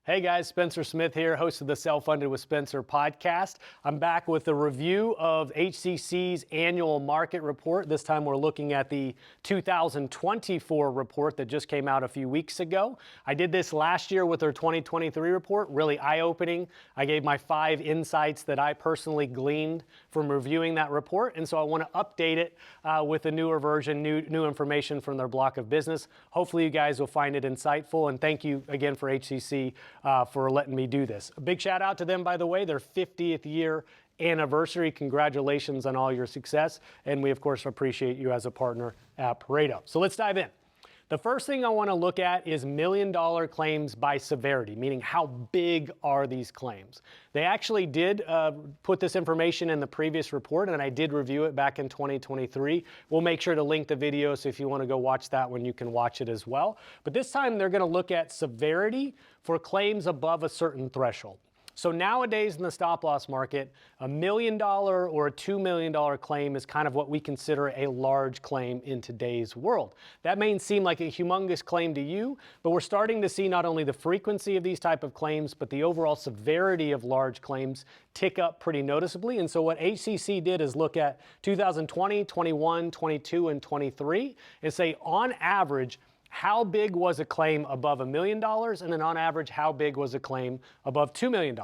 Hey guys, Spencer Smith here, host of the Self-Funded with Spencer podcast. I'm back with a review of HCC's annual market report. This time we're looking at the 2024 report that just came out a few weeks ago. I did this last year with their 2023 report, really eye-opening. I gave my 5 insights that I personally gleaned from reviewing that report, and so I want to update it with a newer version, new information from their block of business. Hopefully you guys will find it insightful, and thank you again for HCC for letting me do this. A big shout out to them, by the way, their 50th year anniversary. Congratulations on all your success. And we, of course, appreciate you as a partner at Pareto. So let's dive in. The first thing I want to look at is million-dollar claims by severity, meaning how big are these claims? They actually did put this information in the previous report, and I did review it back in 2023. We'll make sure to link the video, so if you want to go watch that one, you can watch it as well. But this time, they're going to look at severity for claims above a certain threshold. So nowadays in the stop loss market, $1 million or a $2 million claim is kind of what we consider a large claim in today's world. That may seem like a humongous claim to you, but we're starting to see not only the frequency of these type of claims, but the overall severity of large claims tick up pretty noticeably. And so what HCC did is look at 2020, 21, 22, and 23 and say on average, how big was a claim above $1 million? And then on average, how big was a claim above $2 million?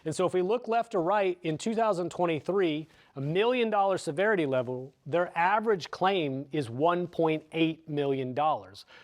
And so if we look left to right, in 2023, $1 million severity level, their average claim is $1.8 million.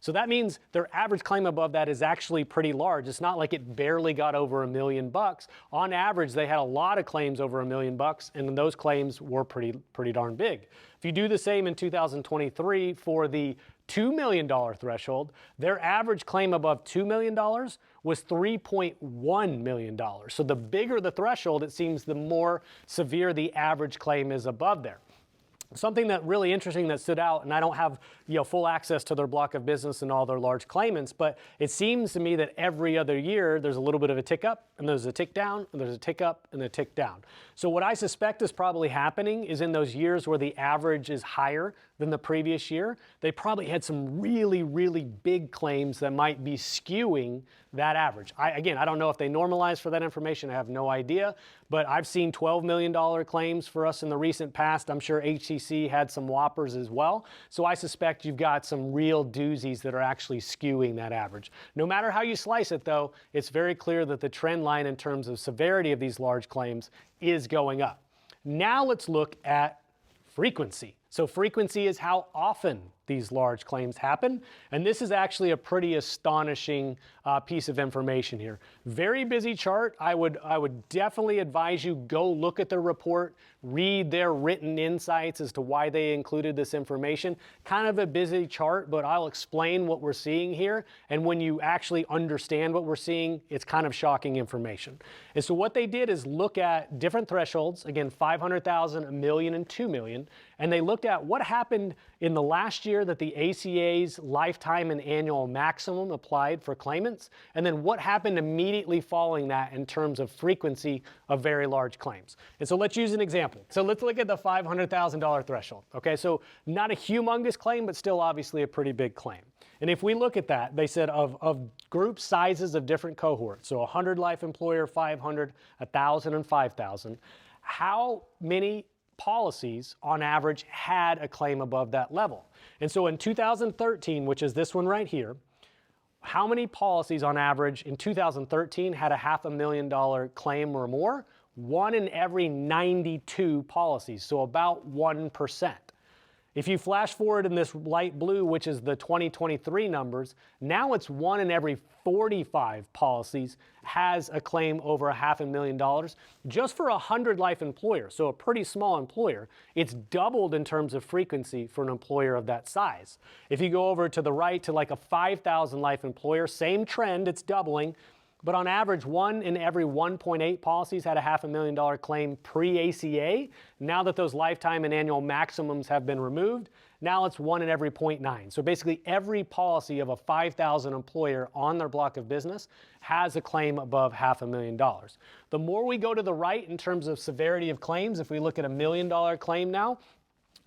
So that means their average claim above that is actually pretty large. It's not like it barely got over $1 million. On average, they had a lot of claims over $1 million, and those claims were pretty darn big. If you do the same in 2023 for the $2 million threshold, their average claim above $2 million was $3.1 million. So the bigger the threshold, it seems the more severe the average claim is above there. Something that really interesting that stood out, and I don't have full access to their block of business and all their large claimants, but it seems to me that every other year there's a little bit of a tick up, and there's a tick down, and there's a tick up, and a tick down. So what I suspect is probably happening is in those years where the average is higher than the previous year, they probably had some really, really big claims that might be skewing that average. I don't know if they normalize for that information. I have no idea, but I've seen $12 million claims for us in the recent past. I'm sure HCC had some whoppers as well. So I suspect you've got some real doozies that are actually skewing that average. No matter how you slice it, though, it's very clear that the trend line in terms of severity of these large claims is going up. Now let's look at frequency. So frequency is how often these large claims happen. And this is actually a pretty astonishing piece of information here. Very busy chart. I would definitely advise you go look at the report, read their written insights as to why they included this information. Kind of a busy chart, but I'll explain what we're seeing here. And when you actually understand what we're seeing, it's kind of shocking information. And so what they did is look at different thresholds, again, 500,000, a million, and 2 million. And they looked at what happened in the last year that the ACA's lifetime and annual maximum applied for claimants, and then what happened immediately following that in terms of frequency of very large claims. And so let's use an example. So let's look at the $500,000 threshold. Okay, so not a humongous claim, but still obviously a pretty big claim. And if we look at that, they said of group sizes of different cohorts, so 100 life employer, 500, 1,000, and 5,000, how many policies on average had a claim above that level? And so in 2013, which is this one right here, how many policies on average in 2013 had a $500,000 claim or more? 1 in every 92 policies, so about 1%. If you flash forward in this light blue, which is the 2023 numbers, now it's 1 in every 45 policies has a claim over $500,000 just for 100 life employers. So a pretty small employer. It's doubled in terms of frequency for an employer of that size. If you go over to the right to like a 5,000 life employer, same trend, it's doubling. But on average, 1 in every 1.8 policies had a $500,000 claim pre-ACA. Now that those lifetime and annual maximums have been removed, now it's 1 in every 0.9. So basically every policy of a 5,000 employer on their block of business has a claim above $500,000. The more we go to the right in terms of severity of claims, if we look at $1 million claim now,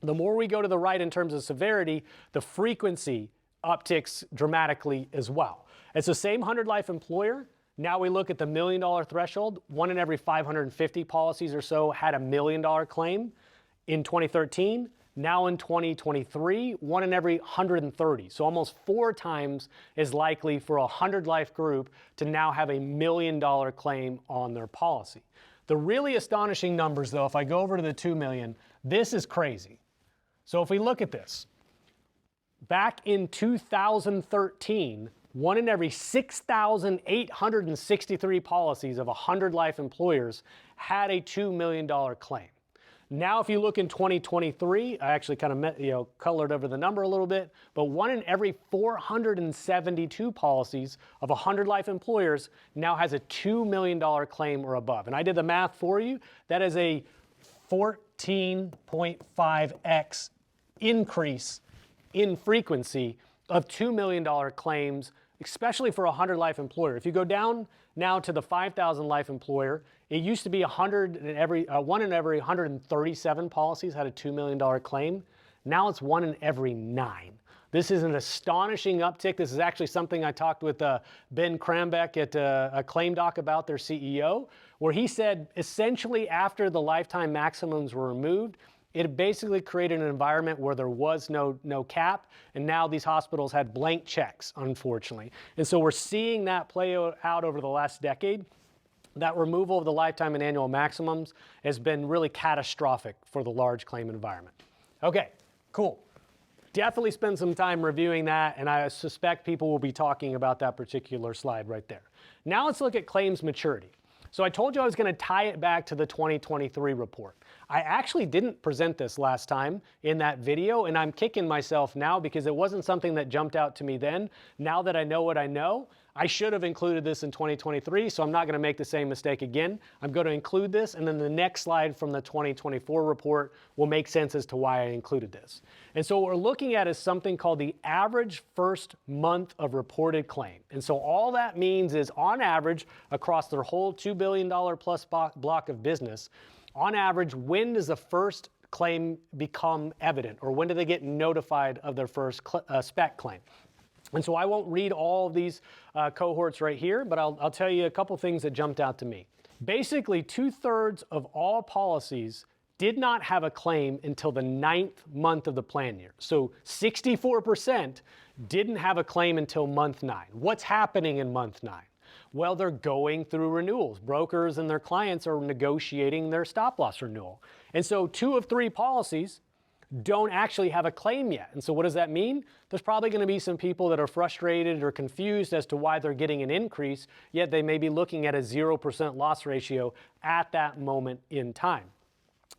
the more we go to the right in terms of severity, the frequency upticks dramatically as well. It's the same 100 life employer. Now we look at the $1 million threshold. 1 in every 550 policies or so had a $1 million claim in 2013. Now in 2023, 1 in every 130. So almost 4 times as likely for a 100 life group to now have a $1 million claim on their policy. The really astonishing numbers, though, if I go over to the 2 million, this is crazy. So if we look at this, back in 2013, 1 in every 6,863 policies of 100 life employers had a $2 million claim. Now, if you look in 2023, I actually kind of colored over the number a little bit, but 1 in every 472 policies of 100 life employers now has a $2 million claim or above. And I did the math for you. That is a 14.5x increase in frequency of $2 million claims, especially for a 100 life employer. If you go down now to the 5,000 life employer, it used to be 1 in every 137 policies had a $2 million claim. Now it's 1 in every 9. This is an astonishing uptick. This is actually something I talked with Ben Krambeck at a Claim Doc about, their CEO, where he said essentially after the lifetime maximums were removed, it basically created an environment where there was no cap, and now these hospitals had blank checks, unfortunately. And so we're seeing that play out over the last decade. That removal of the lifetime and annual maximums has been really catastrophic for the large claim environment. Okay, cool. Definitely spend some time reviewing that, and I suspect people will be talking about that particular slide right there. Now let's look at claims maturity. So I told you I was going to tie it back to the 2023 report. I actually didn't present this last time in that video, and I'm kicking myself now because it wasn't something that jumped out to me then. Now that I know what I know, I should have included this in 2023, so I'm not going to make the same mistake again. I'm going to include this, and then the next slide from the 2024 report will make sense as to why I included this. And so what we're looking at is something called the average first month of reported claim. And so all that means is on average, across their whole $2 billion plus block of business, on average, when does the first claim become evident, or when do they get notified of their first spec claim? And so I won't read all of these cohorts right here, but I'll tell you a couple things that jumped out to me. Basically, 2/3 of all policies did not have a claim until the 9th month of the plan year. So 64% didn't have a claim until month 9. What's happening in month 9? Well, they're going through renewals. Brokers and their clients are negotiating their stop loss renewal. And so 2 of 3 policies don't actually have a claim yet. And so what does that mean? There's probably going to be some people that are frustrated or confused as to why they're getting an increase, yet they may be looking at a 0% loss ratio at that moment in time.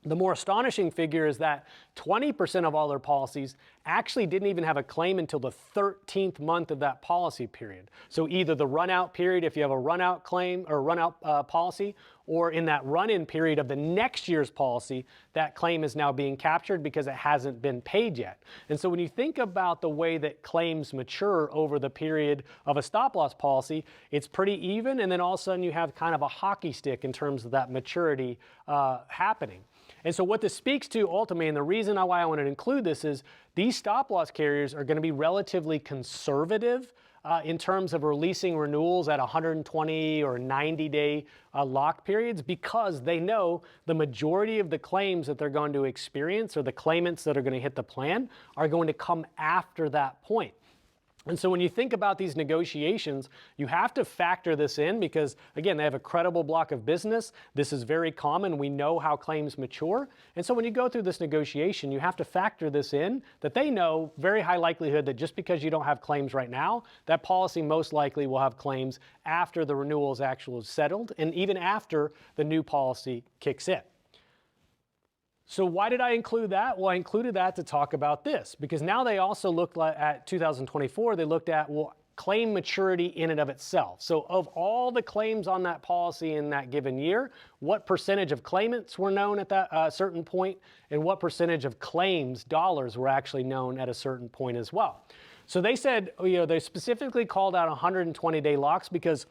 The more astonishing figure is that 20% of all their policies actually didn't even have a claim until the 13th month of that policy period. So either the run-out period, if you have a run-out claim or run-out policy, or in that run-in period of the next year's policy, that claim is now being captured because it hasn't been paid yet. And so when you think about the way that claims mature over the period of a stop-loss policy, it's pretty even, and then all of a sudden you have kind of a hockey stick in terms of that maturity happening. And so what this speaks to ultimately, and the reason why I wanted to include this is these stop-loss carriers are going to be relatively conservative in terms of releasing renewals at 120 or 90-day lock periods, because they know the majority of the claims that they're going to experience, or the claimants that are going to hit the plan, are going to come after that point. And so when you think about these negotiations, you have to factor this in because, again, they have a credible block of business. This is very common. We know how claims mature. And so when you go through this negotiation, you have to factor this in, that they know very high likelihood that just because you don't have claims right now, that policy most likely will have claims after the renewal is actually settled and even after the new policy kicks in. So why did I include that? Well, I included that to talk about this, because now they also looked at 2024, they looked at, well, claim maturity in and of itself. So of all the claims on that policy in that given year, what percentage of claimants were known at that certain point, and what percentage of claims dollars were actually known at a certain point as well. So they said, they specifically called out 120-day locks because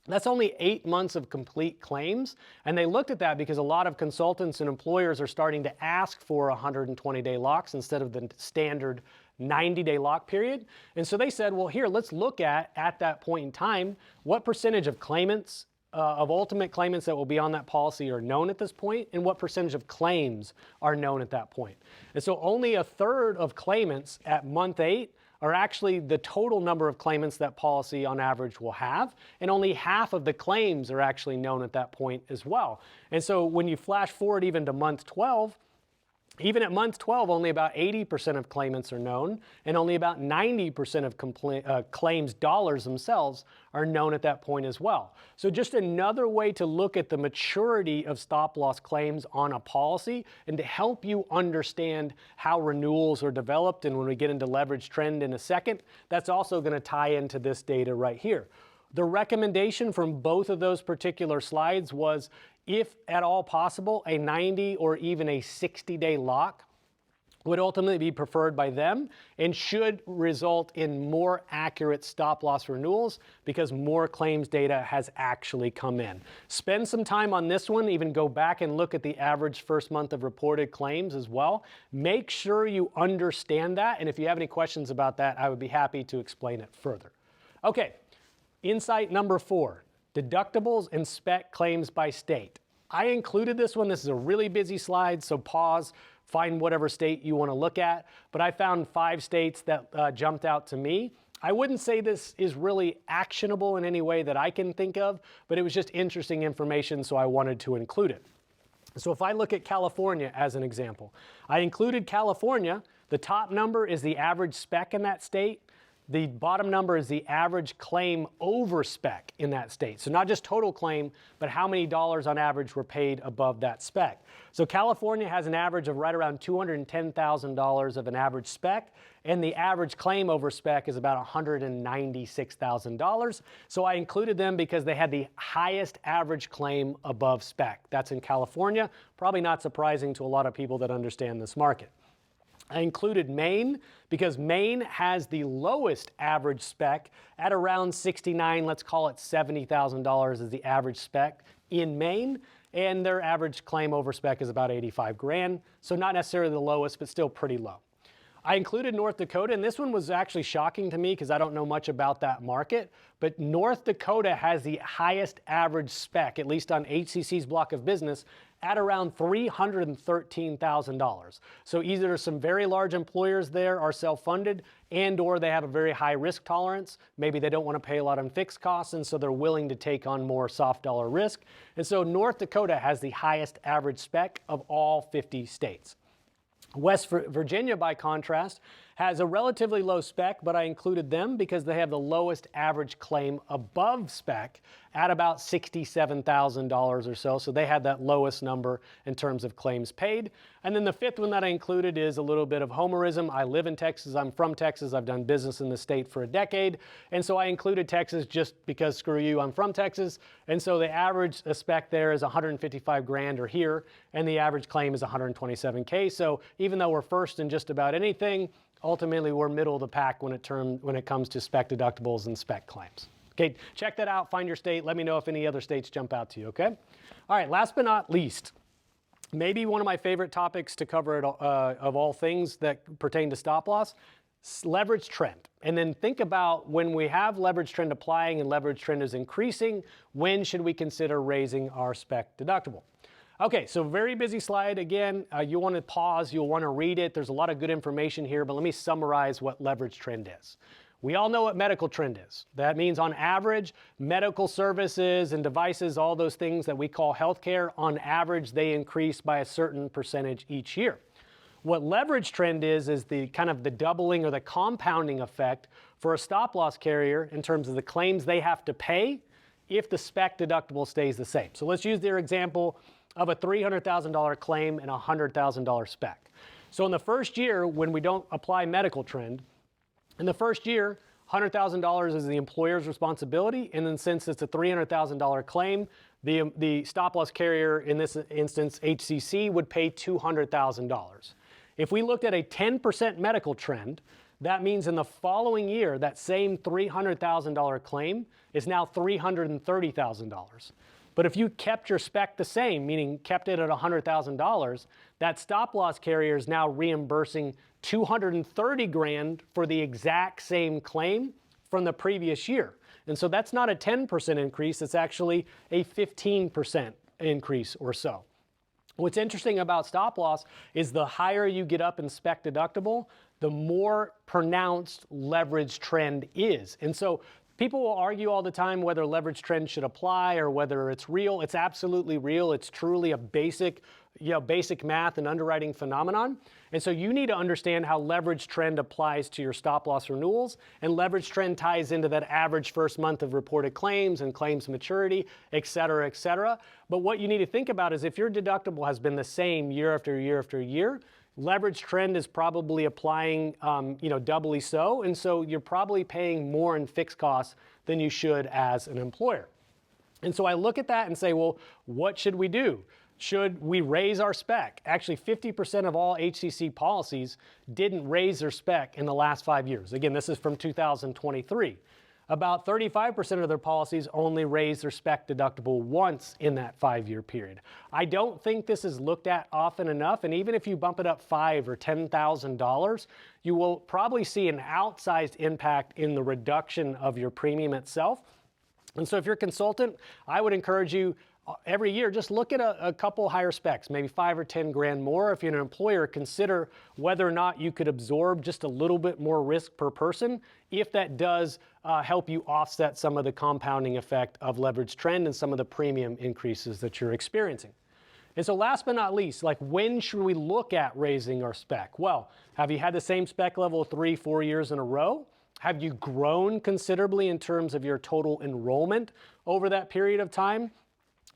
that's only 8 months of complete claims. And they looked at that because a lot of consultants and employers are starting to ask for 120-day locks instead of the standard 90-day lock period. And so they said, well, here, let's look at that point in time, what percentage of claimants, of ultimate claimants that will be on that policy are known at this point, and what percentage of claims are known at that point. And so only a third of claimants at month 8 are actually the total number of claimants that policy on average will have, and only half of the claims are actually known at that point as well. And so when you flash forward even to month 12, even at month 12, only about 80% of claimants are known, and only about 90% of claims dollars themselves are known at that point as well. So just another way to look at the maturity of stop-loss claims on a policy and to help you understand how renewals are developed. And when we get into leverage trend in a second, that's also going to tie into this data right here. The recommendation from both of those particular slides was, if at all possible, a 90 or even a 60-day lock would ultimately be preferred by them and should result in more accurate stop-loss renewals because more claims data has actually come in. Spend some time on this one, even go back and look at the average first month of reported claims as well. Make sure you understand that, and if you have any questions about that, I would be happy to explain it further. Okay. Insight number 4, deductibles and spec claims by state. I included this one. This is a really busy slide, so pause, find whatever state you want to look at. But I found 5 states that jumped out to me. I wouldn't say this is really actionable in any way that I can think of, but it was just interesting information, so I wanted to include it. So if I look at California as an example, I included California. The top number is the average spec in that state. The bottom number is the average claim over spec in that state. So not just total claim, but how many dollars on average were paid above that spec. So California has an average of right around $210,000 of an average spec, and the average claim over spec is about $196,000. So I included them because they had the highest average claim above spec. That's in California. Probably not surprising to a lot of people that understand this market. I included Maine because Maine has the lowest average spec at around $69,000, let's call it $70,000 is the average spec in Maine, and their average claim over spec is about $85,000, so not necessarily the lowest, but still pretty low. I included North Dakota, and this one was actually shocking to me because I don't know much about that market, but North Dakota has the highest average spec, at least on HCC's block of business, at around $313,000. So either some very large employers there are self-funded and or they have a very high risk tolerance. Maybe they don't want to pay a lot on fixed costs, and so they're willing to take on more soft dollar risk. And so North Dakota has the highest average spec of all 50 states. West Virginia, by contrast, has a relatively low spec, but I included them because they have the lowest average claim above spec at about $67,000 or so. So they had that lowest number in terms of claims paid. And then the 5th one that I included is a little bit of homerism. I live in Texas. I'm from Texas. I've done business in the state for a decade. And so I included Texas just because, screw you, I'm from Texas. And so the average spec there is $155,000 or here, and the average claim is $127K. So even though we're first in just about anything, ultimately we're middle of the pack when it comes to spec deductibles and spec claims. Okay, check that out, find your state, let me know if any other states jump out to you, okay? All right, last but not least, maybe one of my favorite topics to cover of all things that pertain to stop loss, leverage trend. And then think about when we have leverage trend applying and leverage trend is increasing, when should we consider raising our spec deductible? Okay, so very busy slide. Again, you want to pause, you'll want to read it. There's a lot of good information here, but let me summarize what leverage trend is. We all know what medical trend is. That means on average, medical services and devices, all those things that we call healthcare, on average, they increase by a certain percentage each year. What leverage trend is the kind of the doubling or the compounding effect for a stop loss carrier in terms of the claims they have to pay if the spec deductible stays the same. So let's use their example of a $300,000 claim and a $100,000 spec. So in the first year, when we don't apply medical trend, in the first year, $100,000 is the employer's responsibility, and then since it's a $300,000 claim, the stop loss carrier, in this instance HCC, would pay $200,000. If we looked at a 10% medical trend, that means in the following year, that same $300,000 claim is now $330,000. But if you kept your spec the same, meaning kept it at $100,000, that stop loss carrier is now reimbursing $230,000 for the exact same claim from the previous year. And so that's not a 10% increase, it's actually a 15% increase or so. What's interesting about stop loss is the higher you get up in spec deductible, the more pronounced leverage trend is. And so people will argue all the time whether leverage trend should apply or whether it's real. It's absolutely real. It's truly a basic math and underwriting phenomenon. And so you need to understand how leverage trend applies to your stop loss renewals, and leverage trend ties into that average first month of reported claims and claims maturity, et cetera, et cetera. But what you need to think about is if your deductible has been the same year after year after year, leverage trend is probably applying, doubly so. And so you're probably paying more in fixed costs than you should as an employer. And so I look at that and say, well, what should we do? Should we raise our spec? Actually, 50% of all HCC policies didn't raise their spec in the last 5 years. Again, this is from 2023. About 35% of their policies only raised their spec deductible once in that 5-year period. I don't think this is looked at often enough, and even if you bump it up $5,000 or $10,000, you will probably see an outsized impact in the reduction of your premium itself. And so if you're a consultant, I would encourage you every year, just look at a couple higher specs, maybe 5 or 10 grand more. If you're an employer, consider whether or not you could absorb just a little bit more risk per person, if that does help you offset some of the compounding effect of leverage trend and some of the premium increases that you're experiencing. And so last but not least, like when should we look at raising our spec? Well, have you had the same spec level 3-4 years in a row? Have you grown considerably in terms of your total enrollment over that period of time?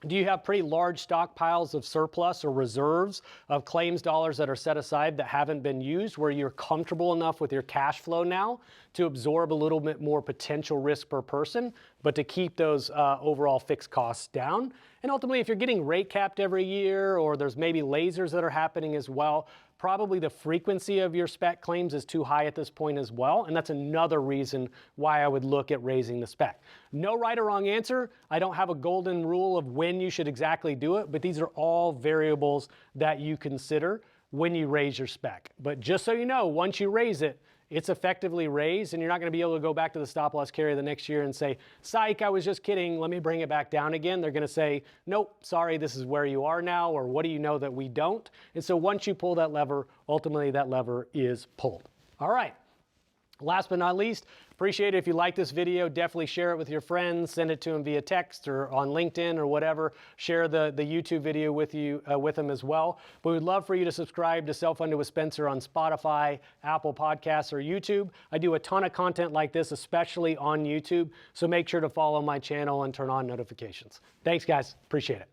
Do you have pretty large stockpiles of surplus or reserves of claims dollars that are set aside that haven't been used, where you're comfortable enough with your cash flow now to absorb a little bit more potential risk per person, but to keep those overall fixed costs down? And ultimately, if you're getting rate capped every year, or there's maybe lasers that are happening as well, probably the frequency of your spec claims is too high at this point as well, and that's another reason why I would look at raising the spec. No right or wrong answer. I don't have a golden rule of when you should exactly do it, but these are all variables that you consider when you raise your spec. But just so you know, once you raise it, it's effectively raised, and you're not going to be able to go back to the stop loss carrier the next year and say, psych, I was just kidding, let me bring it back down again. They're going to say, nope, sorry, this is where you are now, or what do you know that we don't? And so once you pull that lever, ultimately that lever is pulled. All right. Last but not least, appreciate it if you like this video, definitely share it with your friends, send it to them via text or on LinkedIn or whatever. Share the YouTube video with them as well. But we'd love for you to subscribe to Self-Funded with Spencer on Spotify, Apple Podcasts, or YouTube. I do a ton of content like this, especially on YouTube, so make sure to follow my channel and turn on notifications. Thanks, guys. Appreciate it.